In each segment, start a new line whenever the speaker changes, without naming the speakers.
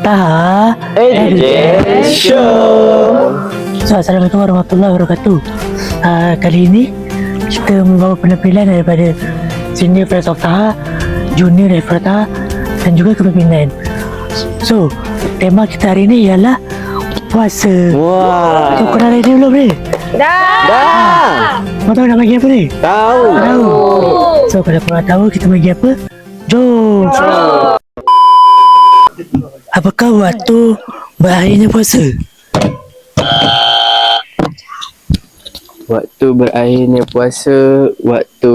Taha
Education.
So, Assalamualaikum warahmatullahi wabarakatuh. Kali ini kita membawa penampilan daripada senior daripada Taha, junior daripada Taha dan juga kepimpinan. So, tema kita hari ini ialah puasa.
Wah.
So, korang ready belum ni?
Dah.
Kau tahu nak bagi apa ni?
Tahu.
Tahu. So, kalau korang tahu kita bagi apa? Jom. Apakah waktu berakhirnya puasa?
Waktu berakhirnya puasa, waktu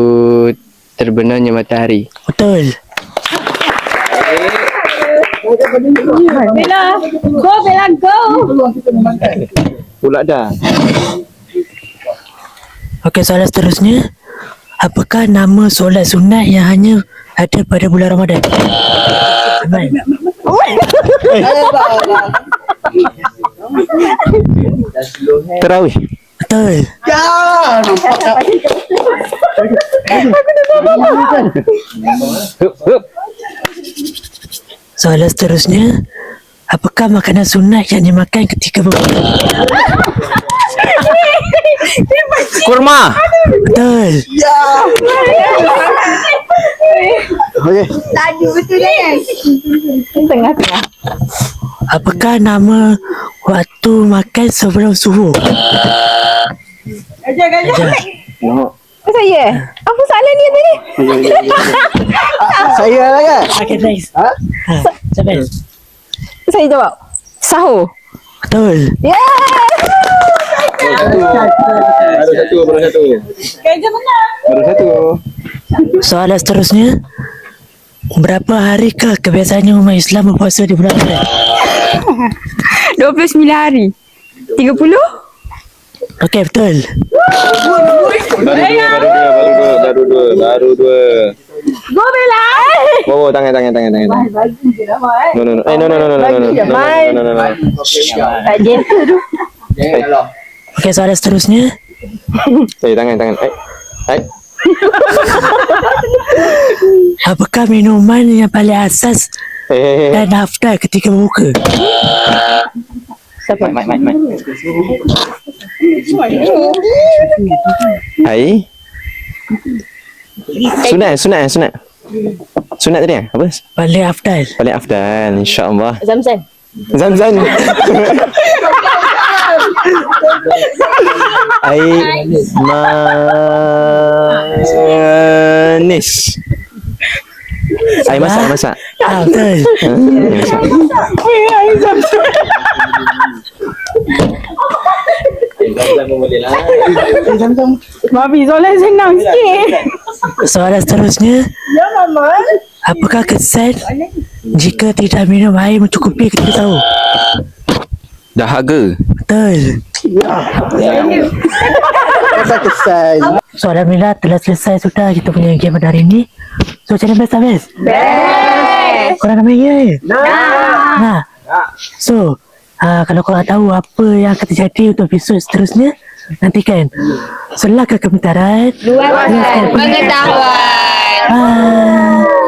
terbenamnya matahari.
Betul.
Bella, go.
Pula dah.
Okey, soalan seterusnya. Apakah nama solat sunat yang hanya ada pada bulan Ramadan? Aman.
Terawih.
Betul.
Hup.
Soalan seterusnya. Apakah makanan sunat yang dimakan ketika berbuka?
Kurma.
Betul.
Okey.
Tadi betul kan? Tengah-tengah.
Apakah nama waktu makan sebelum subuh?
Gajah.
Tengok.
Saya? Apa soalan dia tadi?
Saya lah kan?
Okay, next. Sampai.
Saya jawab. Sahur.
Betul.
Baru satu.
Gajah menang.
Baru satu.
Soalan seterusnya. Berapa harikah kebiasaannya umat Islam berpuasa di bulan Ramadan?
29 hari. 30?
Okey, betul.
Baru dua.
Go Bella.
Oh, tangan.
Bagi je lah, Mat.
No.
Tak gentle tu.
Okey, soalan seterusnya.
Tangan. Hai.
Apakah minuman yang paling asas dan afdal ketika berbuka?
Siapa?
Mai. Hai. Sunat. Sunat tadi apa?
Paling afdal.
Paling afdal, insya-Allah.
Zamzam.
Zam. Air manis. Air masak.
Betul.
Air masak.
Mami, soalan senang sikit.
Soalan seterusnya.
Ya, Mama.
Apakah kesan jika tidak minum air mencukupi ketika sahur?
Dahaga.
Betul.
Kesan.
So, Alhamdulillah telah selesai sudah kita punya game pada hari ini. So, macam mana best?
Best.
Korang nak main game? Nah. So, kalau korang tahu apa yang akan terjadi untuk episod seterusnya, nantikan. Selaka kepintaran.
Luaskan pengetahuan.
Bye.